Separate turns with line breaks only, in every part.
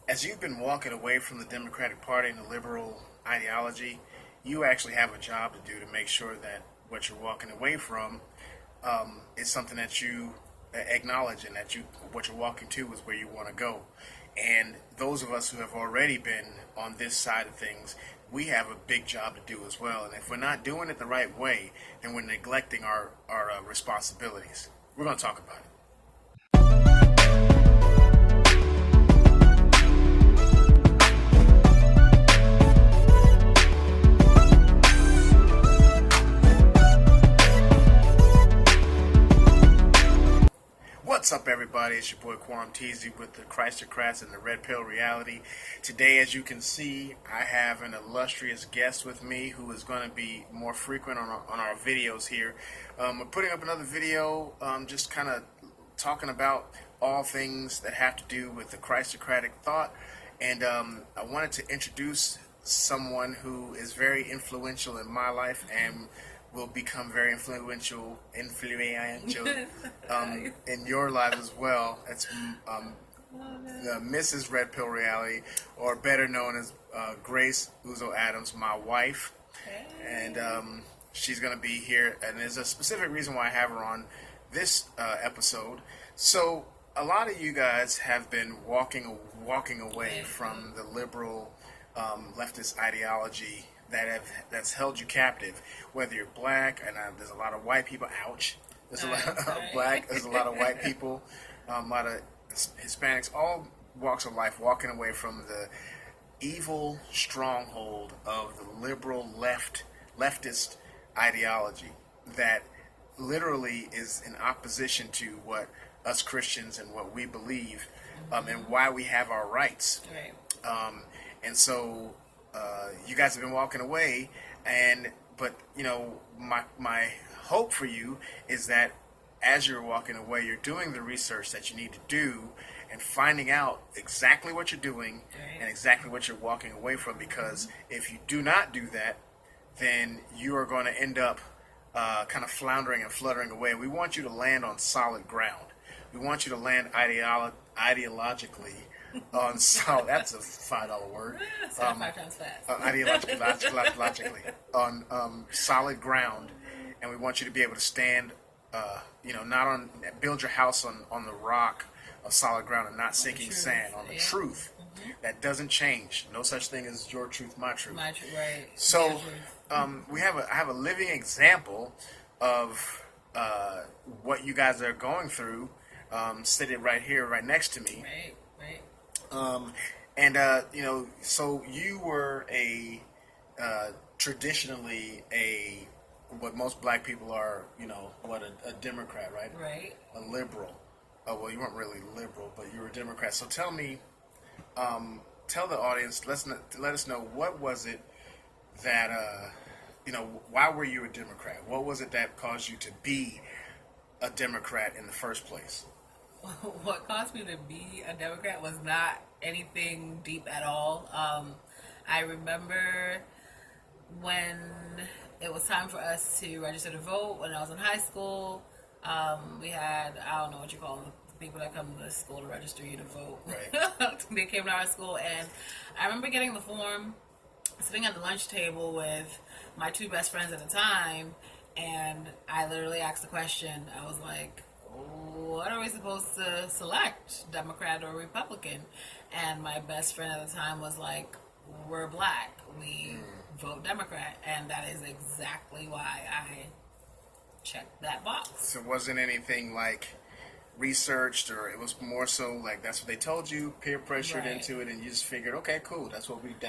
as you've been walking away from the Democratic Party and the liberal ideology, you actually have a job to do to make sure that what you're walking away from is something that you acknowledge, and that what you're walking to is where you want to go. And those of us who have already been on this side of things, we have a big job to do as well. And if we're not doing it the right way, then we're neglecting our responsibilities. We're going to talk about it. What's up, everybody? It's your boy Quam Teasy with the Christocrats and the Red Pill Reality. Today, as you can see, I have an illustrious guest with me who is going to be more frequent on our videos here. We're putting up another video, just kind of talking about all things that have to do with the Christocratic thought. And I wanted to introduce someone who is very influential in my life and will become very influential in your lives as well. It's the Mrs. Red Pill Reality, or better known as Grace Uzo Adams, my wife. Hey. And she's going to be here, and there's a specific reason why I have her on this episode. So a lot of you guys have been walking away from the liberal leftist ideology that's held you captive, whether you're black, and there's a lot of white people. Ouch. There's a lot of black. There's a lot of white people, a lot of Hispanics, all walks of life, walking away from the evil stronghold of the liberal leftist ideology that literally is in opposition to what us Christians and what we believe, and why we have our rights. Right. And so you guys have been walking away, but you know, my hope for you is that as you're walking away, you're doing the research that you need to do and finding out exactly what you're doing and exactly what you're walking away from. Because if you do not do that, then you are going to end up kind of floundering and fluttering away. We want you to land on solid ground. We want you to land ideologically on solid. That's a $5 word.
5 times fast.
Ideologically on solid ground, and we want you to be able to stand. Build your house on the rock of solid ground and not sinking sand, on the truth that doesn't change. No such thing as your truth, my truth.
My truth, right?
So, I have a living example of what you guys are going through, sitting right here, right next to me.
Right.
So you were traditionally what most black people are, a Democrat, right?
Right.
A liberal. Oh, well, you weren't really liberal, but you were a Democrat. So tell me, tell the audience, let us know, what was it that, why were you a Democrat? What was it that caused you to be a Democrat in the first place?
What caused me to be a Democrat was not anything deep at all. I remember when it was time for us to register to vote when I was in high school. We had, I don't know what you call them, the people that come to the school to register you to vote. Right. They came to our school, and I remember getting the form, sitting at the lunch table with my 2 best friends at the time, and I literally asked the question. I was like, what are we supposed to select, Democrat or Republican? And my best friend at the time was like, we're black, we vote Democrat. And that is exactly why I checked that box.
So it wasn't anything like researched, or it was more so like that's what they told you, peer pressured into it, and you just figured, okay, cool, that's what we do.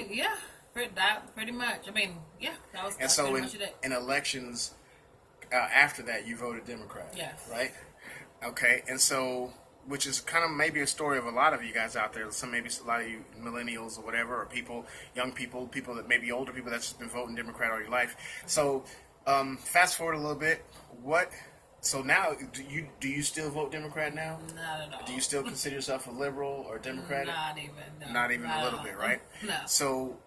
Yeah, pretty much. That was
and so
pretty much it.
In elections, after that, you voted Democrat.
Yes.
Right? Okay. And so, which is kind of maybe a story of a lot of you guys out there. Maybe a lot of you millennials or whatever, or young people that maybe older people that's just been voting Democrat all your life. So, fast forward a little bit. So now, do you still vote Democrat now?
Not at all.
Do you still consider yourself a liberal or Democratic?
Not even. No,
not even a little bit, right?
No.
So,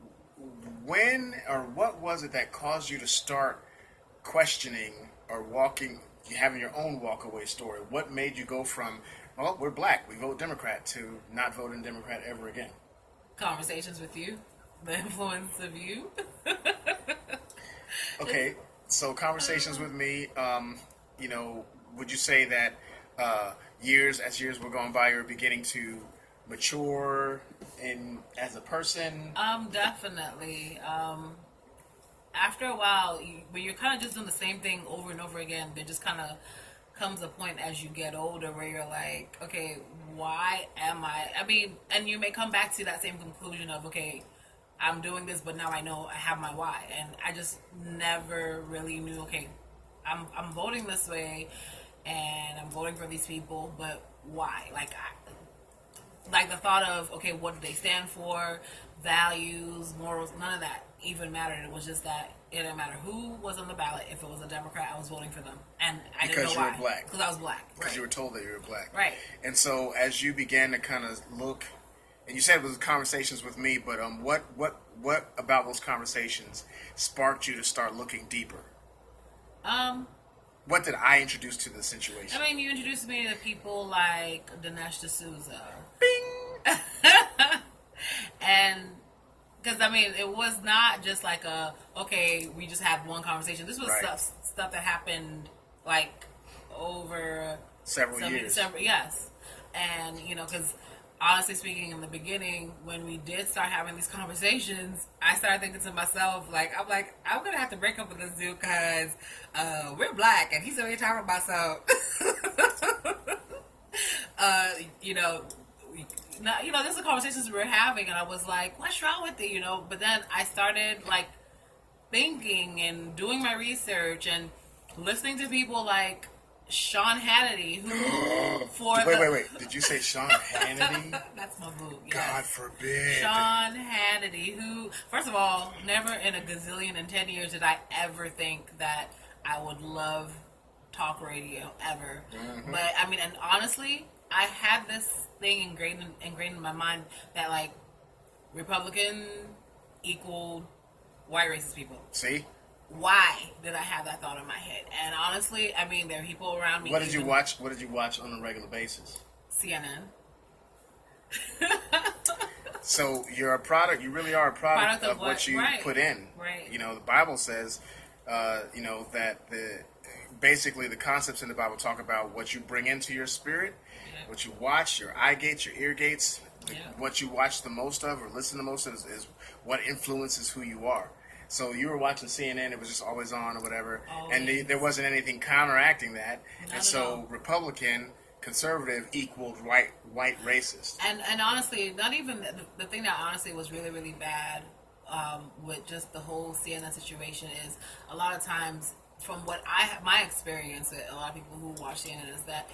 when or what was it that caused you to start questioning or having your own walk away story? What made you go from, oh, we're black, we vote Democrat, to not voting Democrat ever again?
Conversations with you, the influence of you.
Okay, so conversations with me. You know, would you say that as years were going by, you're beginning to mature as a person?
Definitely. After a while, when you're kind of just doing the same thing over and over again, there just kind of comes a point as you get older where you're like, okay, why am I mean, and you may come back to that same conclusion of, okay, I'm doing this, but now I know I have my why. And I just never really knew, okay, I'm voting this way and I'm voting for these people, but why? Like the thought of, okay, what do they stand for, values, morals, none of that even mattered. It was just that it didn't matter who was on the ballot. If it was a Democrat, I was voting for them, and I didn't know why.
Because you were black.
Because I was black.
Because you were told that you were black.
Right.
And so as you began to kind of look, and you said it was conversations with me, but what about those conversations sparked you to start looking deeper? What did I introduce to the situation?
I mean, you introduced me to people like Dinesh D'Souza.
Bing!
And because I mean, it was not just like okay, we just had one conversation. This was
Right.
stuff that happened like over
Several years.
Yes, and you know, because honestly speaking, in the beginning, when we did start having these conversations, I started thinking to myself, I'm gonna have to break up with this dude because we're black, and he's over here talking about you know. There's the conversations we were having, and I was like, "What's wrong with it?" You know. But then I started like thinking and doing my research and listening to people like Sean Hannity, who
wait. Did you say Sean Hannity?
That's my boo. Yes.
God forbid.
Sean Hannity, who, first of all, never in a gazillion and 10 years did I ever think that I would love talk radio ever. Mm-hmm. But I mean, and honestly, I had this thing ingrained in my mind that like Republican equaled white racist people.
See?
Why did I have that thought in my head? And honestly, I mean, there are people around me.
What did you watch on a regular basis?
CNN.
So you're a product. You really are a product of what you put in.
Right.
You know, the Bible says, that basically the concepts in the Bible talk about what you bring into your spirit, what you watch, your eye gates, your ear gates, what you watch the most of or listen the most of is what influences who you are. So you were watching CNN, it was just always on or whatever, and there wasn't anything counteracting that.
Not
and so
all.
Republican, conservative equaled white racist.
And honestly, not even the thing that honestly was really, really bad with just the whole CNN situation is a lot of times, from what my experience with a lot of people who watch CNN, is that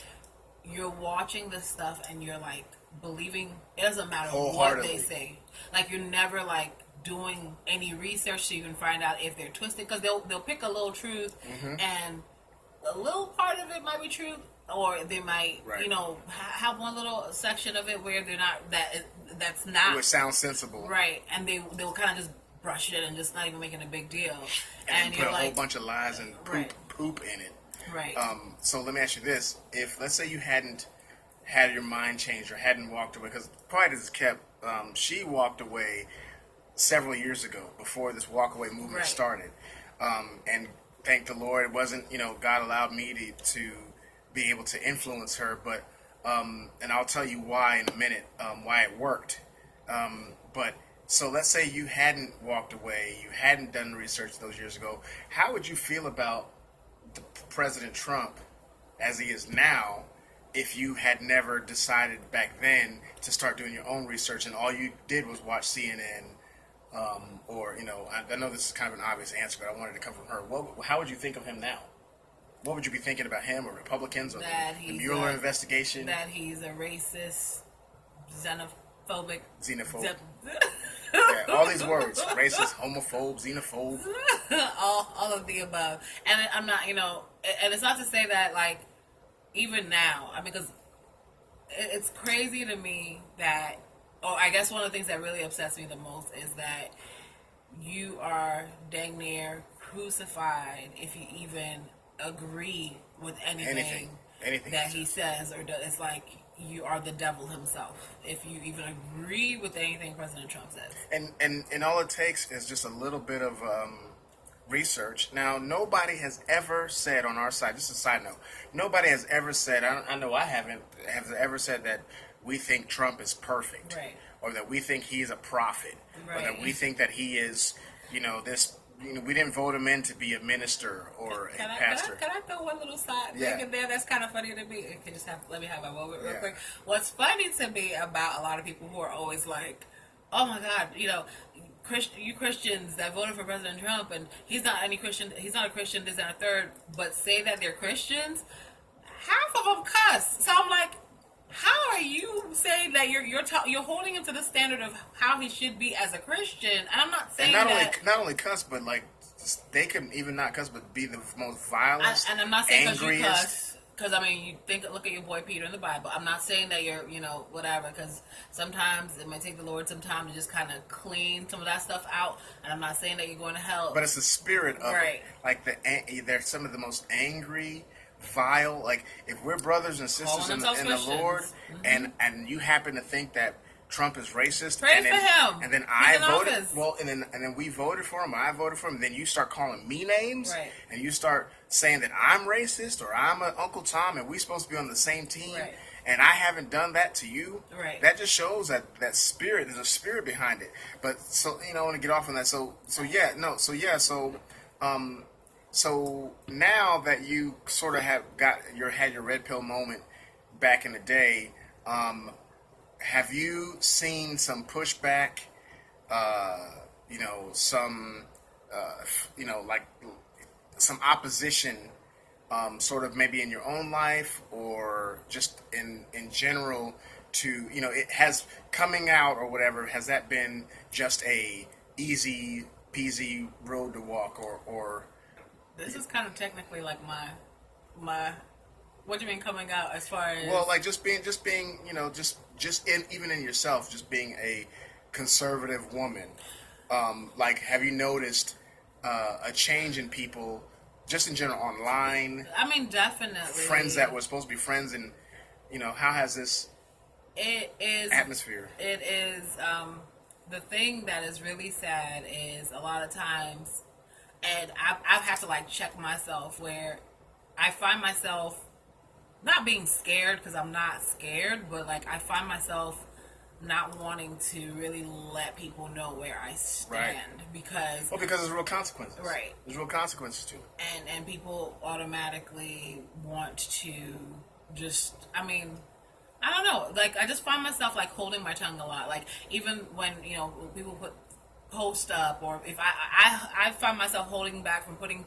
you're watching this stuff and you're like believing it doesn't matter what they say. Like you're never like doing any research so you can find out if they're twisted, because they'll pick a little truth and a little part of it might be true, or they might have one little section of it where they're not that's not.
It sounds sensible,
right? And they'll kind of just brush it and just not even making a big deal,
and put a whole bunch of lies and poop in it.
Right.
So let me ask you this: if let's say you hadn't had your mind changed or hadn't walked away, because Pride is kept, she walked away several years ago before this walkaway movement started, and thank the Lord it wasn't, God allowed me to be able to influence her, but and I'll tell you why in a minute, why it worked. But so let's say you hadn't walked away, you hadn't done research those years ago, how would you feel about President Trump as he is now if you had never decided back then to start doing your own research and all you did was watch CNN? Or, I know this is kind of an obvious answer, but I wanted to come from her. How would you think of him now? What would you be thinking about him or Republicans or the Mueller investigation? That
he's a racist, xenophobic.
Yeah, all these words: racist, homophobe, xenophobe.
all of the above. And I'm not, and it's not to say that, like, even now, I mean, because it's crazy to me that, I guess one of the things that really upsets me the most is that you are dang near crucified if you even agree with anything that he says or does. It's like you are the devil himself if you even agree with anything President Trump says.
And all it takes is just a little bit of research. Now, nobody has ever said on our side, just a side note, nobody has ever said, I know I haven't, has ever said that we think Trump is perfect.
Right.
Or that we think he's a prophet.
Right.
Or that we think that he is, this, we didn't vote him in to be a minister or a pastor.
Can I throw one little side thing in there that's kind of funny to me? Let me have my moment real quick. What's funny to me about a lot of people who are always like, oh my God, you Christians that voted for President Trump and he's not a Christian, this and a third, but say that they're Christians, half of them cuss. So I'm like, how are you saying that you're holding him to the standard of how he should be as a Christian? And I'm not saying
not only cuss, but like they can even not cuss, but be the most violent.
And I'm not saying because you cuss, because I mean look at your boy Peter in the Bible. I'm not saying that you're whatever, because sometimes it might take the Lord some time to just kind of clean some of that stuff out. And I'm not saying that you're going to hell,
but it's the spirit of it. Like they're some of the most angry, vile, like if we're brothers and sisters in the Lord, and you happen to think that Trump is racist,
pray for him,
and then I voted and then we voted for him, I voted for him, then you start calling me names, and you start saying that I'm racist or I'm an Uncle Tom and we're supposed to be on the same team, and I haven't done that to you, that just shows that spirit, there's a spirit behind it. But so I want to get off on that. So now that you sort of had your red pill moment back in the day, have you seen some pushback? Like some opposition, sort of maybe in your own life or just in general to it has coming out or whatever. Has that been just a easy peasy road to walk or
This is kind of technically like my. What do you mean coming out as far as?
Well, like just being, even in yourself, just being a conservative woman. Like, have you noticed a change in people, just in general, online?
I mean, definitely.
Friends that were supposed to be friends, and how has this?
It is
atmosphere.
It is the thing that is really sad is a lot of times. And I've had to like check myself where I find myself not being scared because I'm not scared, but like I find myself not wanting to really let people know where I stand because
there's real consequences.
Right.
There's real consequences to it.
And people automatically want to just I don't know. Like I just find myself like holding my tongue a lot. Like even when people post up, or if I find myself holding back from putting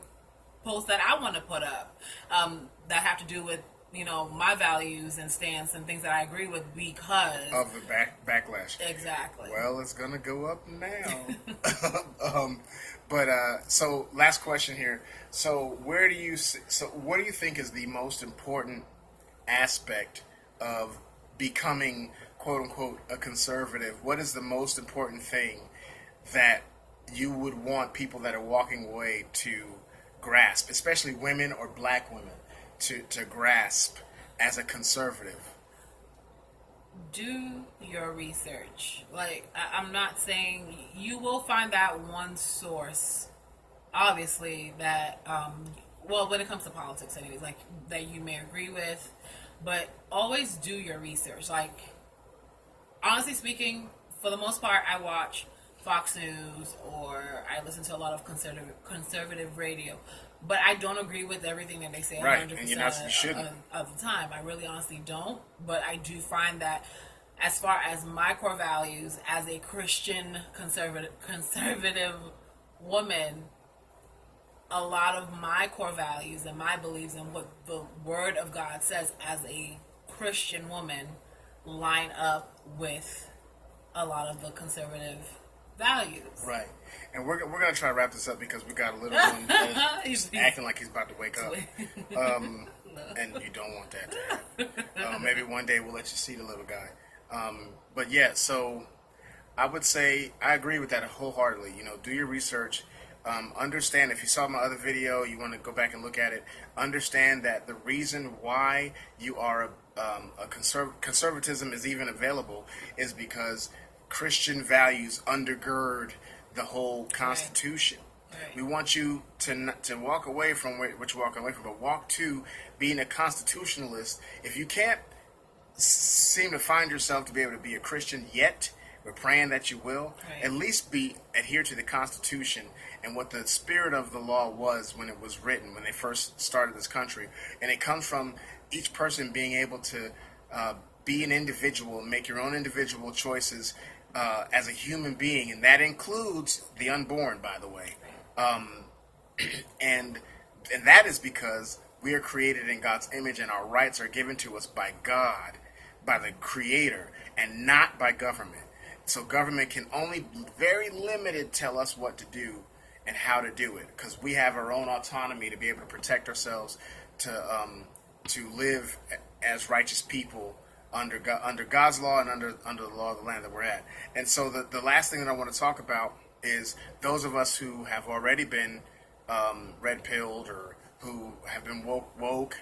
posts that I want to put up that have to do with my values and stance and things that I agree with because
of the backlash.
Exactly.
Well, it's gonna go up now. So last question here. So what do you think is the most important aspect of becoming quote unquote a conservative? What is the most important thing that you would want people that are walking away to grasp, especially women or black women, to grasp as a conservative?
Do your research. Like, I'm not saying you will find that one source, obviously, that, when it comes to politics anyways, like, that you may agree with, but always do your research. Like, honestly speaking, for the most part, I watch Fox News or I listen to a lot of conservative radio, but I don't agree with everything that they say 100% of the time. I really honestly don't, but I do find that as far as my core values as a Christian conservative woman, a lot of my core values and my beliefs and what the Word of God says as a Christian woman line up with a lot of the conservative values. Right.
And we're going to try to wrap this up because we got a little one he's acting like he's about to wake up. And you don't want that to happen. Maybe one day we'll let you see the little guy. But yeah, so I would say I agree with that wholeheartedly. Do your research. Understand, if you saw my other video, you want to go back and look at it, understand that the reason why you are conservatism is even available is because Christian values undergird the whole Constitution.
Right.
We want you to walk away from what you're walking away from, but walk to being a constitutionalist. If you can't seem to find yourself to be able to be a Christian yet, we're praying that you will.
Right.
At least adhere to the Constitution and what the spirit of the law was when it was written, when they first started this country. And it comes from each person being able to be an individual and make your own individual choices as a human being, and that includes the unborn, by the way. And that is because we are created in God's image, and our rights are given to us by God, by the Creator, and not by government. So government can only very limited tell us what to do and how to do it, because we have our own autonomy to be able to protect ourselves, to live as righteous people under God's law and under the law of the land that we're at. And so the last thing that I want to talk about is those of us who have already been red-pilled or who have been woke.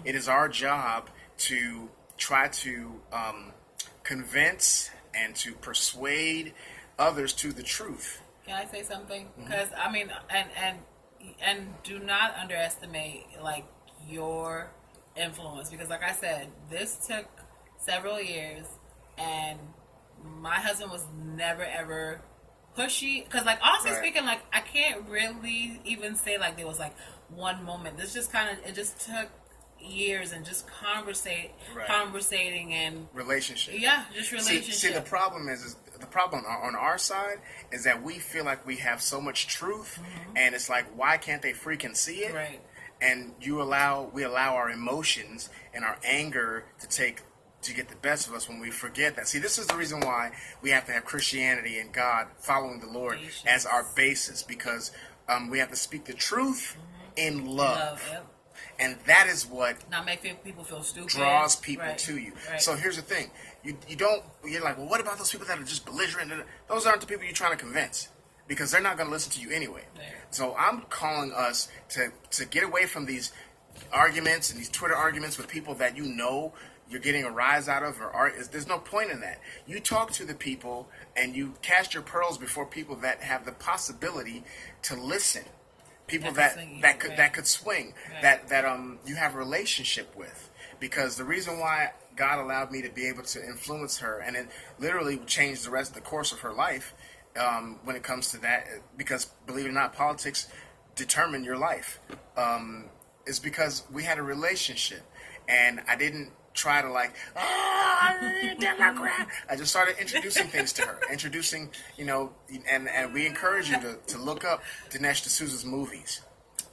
It is our job to try to convince and to persuade others to the truth.
Can I say something? Because I mean, and do not underestimate like your influence, because like I said, this took several years, and my husband was never ever pushy, because like honestly speaking, like I can't really even say like there was like one moment. This just it just took years and just conversating and
relationship.
Yeah, just relationship.
See, the problem is the problem on our side is that we feel like we have so much truth, and it's like, why can't they freaking see it?
Right.
And we allow our emotions and our anger to get the best of us when we forget that. See, this is the reason why we have to have Christianity and God, following the Lord, as our basis, because we have to speak the truth in love.
Yep.
And that is what
not make people feel stupid,
draws people to you.
Right.
So here's the thing: you're like, well, what about those people that are just belligerent? Those aren't the people you're trying to convince, because they're not going to listen to you anyway. Right. So I'm calling us to get away from these arguments and these Twitter arguments with people that you're getting a rise out of, there's no point in that. You talk to the people and you cast your pearls before people that have the possibility to listen. People that could swing, that you have a relationship with, because the reason why God allowed me to be able to influence her, and it literally changed the course of her life when it comes to that, because believe it or not, politics determine your life, is because we had a relationship, and I didn't try to like, Democrat. I just started introducing things to her, and we encourage you to look up Dinesh D'Souza's movies.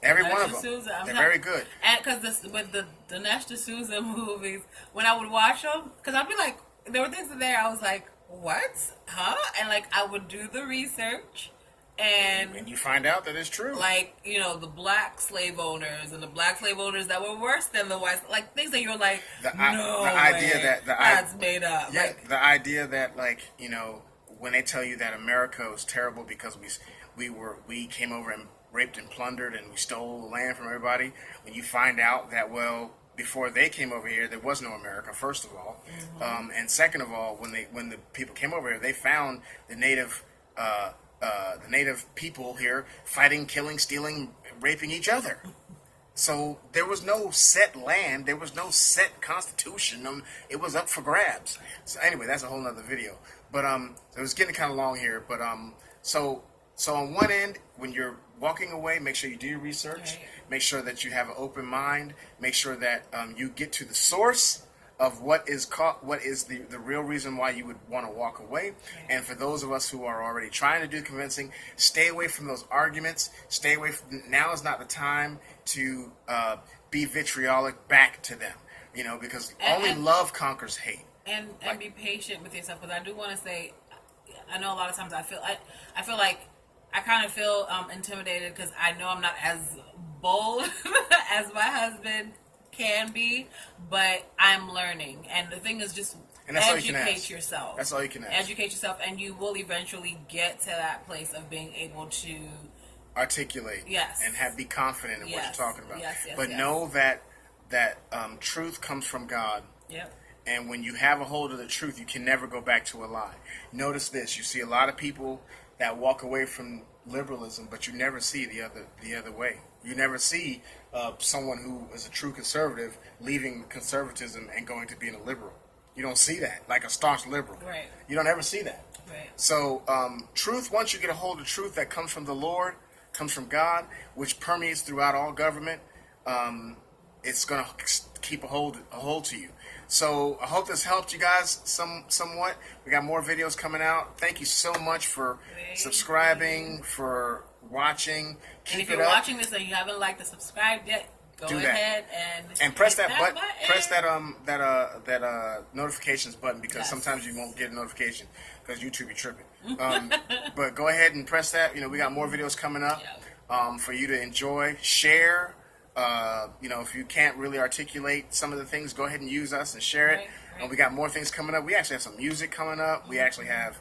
Every one of them, they're very good.
And because with the Dinesh D'Souza movies, when I would watch them, because I'd be like, there were things in there I was like, what? Huh? And like I would do the research. And
you find out that it's true.
Like, the black slave owners and the black slave owners that were worse than the whites. Like, things that you're like, that's made up.
Yeah, like, the idea that, like, when they tell you that America was terrible because we came over and raped and plundered and we stole the land from everybody, when you find out that, well, before they came over here, there was no America, first of all. And second of all, when the people came over here, they found the native people here fighting, killing, stealing, raping each other. So there was no set land. There was no set constitution. It was up for grabs. So anyway, that's a whole nother video. But it was getting kind of long here. But so on one end, when you're walking away, make sure you do your research.
Right.
Make sure that you have an open mind. Make sure that you get to the source of what is the real reason why you would want to walk away. And for those of us who are already trying to do convincing, stay away from those arguments. Stay away now is not the time to be vitriolic back to them, because only love conquers hate.
And be patient with yourself, because I do want to say, I know a lot of times I feel like I kind of feel intimidated, because I know I'm not as bold as my husband can be, but I'm learning. And the thing is, just educate yourself.
That's all you can ask.
Educate yourself, and you will eventually get to that place of being able to
articulate, and be confident in what you're talking about.
Yes,
but know that that truth comes from God.
Yep.
And when you have a hold of the truth, you can never go back to a lie. Notice this: you see a lot of people that walk away from liberalism, but you never see the other way. You never see someone who is a true conservative leaving conservatism and going to being a liberal. You don't see that, like a staunch liberal.
Right.
You don't ever see that.
Right.
So truth, once you get a hold of truth that comes from the Lord, comes from God, which permeates throughout all government, it's going to keep a hold to you. So I hope this helped you guys somewhat. We got more videos coming out. Thank you so much for subscribing, for watching. Keep
and if
it
you're
up.
watching this and you haven't liked or subscribed yet, go ahead
and press
hit
that button. Press
button.
that notifications button, because sometimes you won't get a notification because YouTube be tripping. But go ahead and press that. We got more videos coming up for you to enjoy. Share. If you can't really articulate some of the things, go ahead and use us and share it.
Right.
We got more things coming up. We actually have some music coming up. We actually have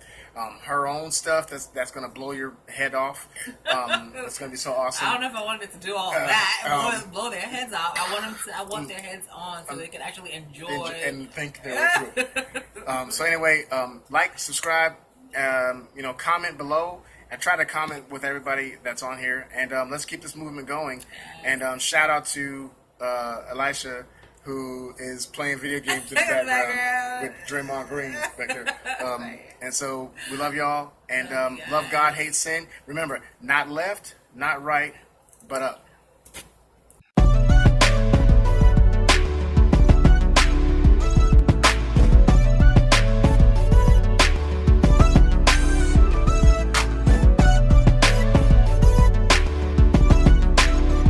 her own stuff that's going to blow your head off. It's going to be so awesome.
I don't know if I wanted it to do all that. I want to blow their heads off. I want their heads on so they can actually enjoy
and think they're through. So anyway, like, subscribe, comment below. And try to comment with everybody that's on here. And let's keep this movement going. And shout out to Elisha, who is playing video games in the background with Draymond Green back there. And so we love y'all. And love God, hate sin. Remember, not left, not right, but up.